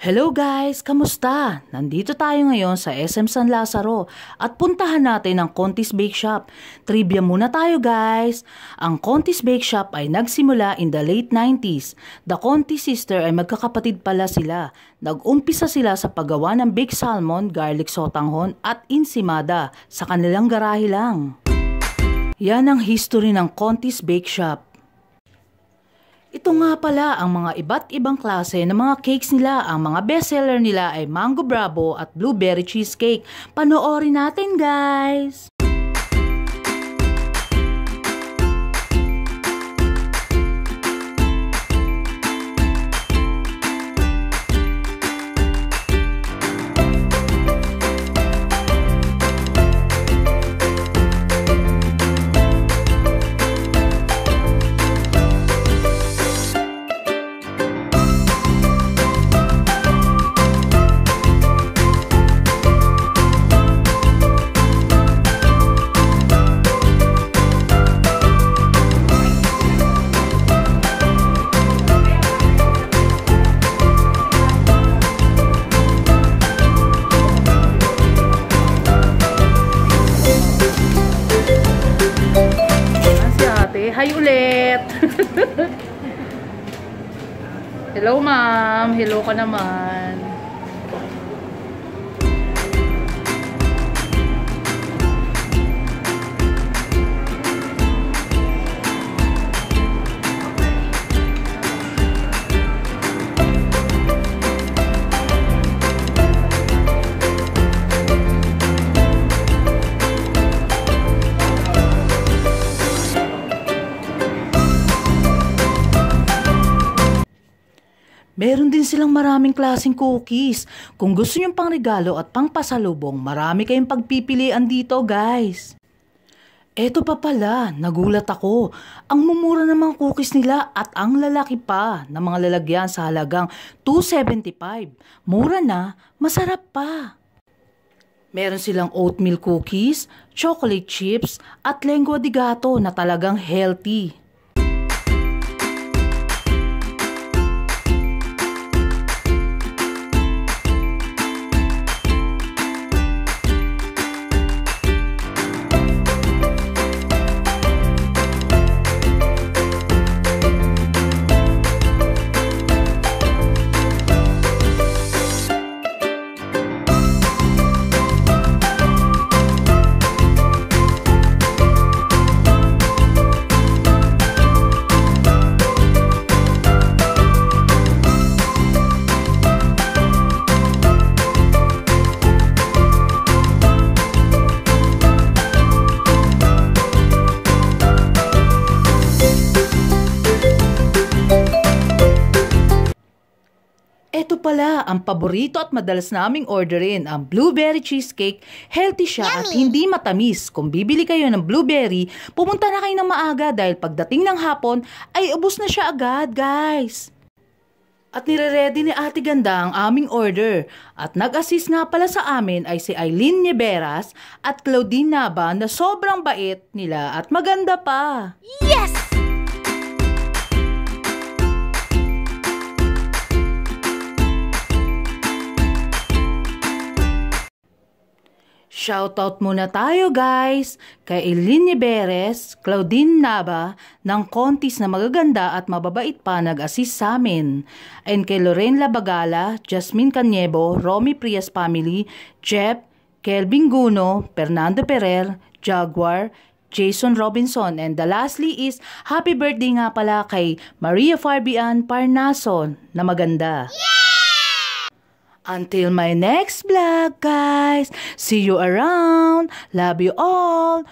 Hello guys! Kamusta? Nandito tayo ngayon sa SM San Lazaro at puntahan natin ang Conti's Bake Shop. Trivia muna tayo guys! Ang Conti's Bake Shop ay nagsimula in the late 90s. The Conti sister ay magkakapatid pala sila. Nag-umpisa sila sa paggawa ng baked salmon, garlic sotanghon at insimada sa kanilang garahe lang. Yan ang history ng Conti's Bake Shop. Ito nga pala ang mga iba't ibang klase ng mga cakes nila. Ang mga bestseller nila ay Mango Bravo at Blueberry Cheesecake. Panoorin natin guys! Hi ulit! Hello ma'am! Hello ka naman! Meron din silang maraming klaseng cookies. Kung gusto nyong pangregalo at pangpasalubong, marami kayong pagpipilian dito guys. Eto pa pala, nagulat ako. Ang mumura ng mga cookies nila at ang lalaki pa ng mga lalagyan sa halagang $2.75. Mura na, masarap pa. Meron silang oatmeal cookies, chocolate chips at lengua de gato na talagang healthy. Ito pala, ang paborito at madalas naming orderin, ang blueberry cheesecake. Healthy siya at hindi matamis. Kung bibili kayo ng blueberry, pumunta na kayo ng maaga dahil pagdating ng hapon ay ubos na siya agad, guys. At nire-ready ni Ate Ganda ang aming order. At nag-assist nga pala sa amin ay si Aileen Nieveras at Claudine Nava na sobrang bait nila at maganda pa. Yes! Shoutout muna tayo guys kay Aileen Nieveras, Claudine Nava ng Conti's na magaganda at mababait pa nag-assist sa amin. And kay Lorraine Labagala, Jasmine Caniebo, Romy Prias Family, Jeff, Kelvin Guno, Fernando Ferrer, Jaguar, Jason Robinson, and the lastly is happy birthday nga pala kay Maria Fabian Parnason na maganda. Yeah! Until my next vlog, guys. See you around. Love you all.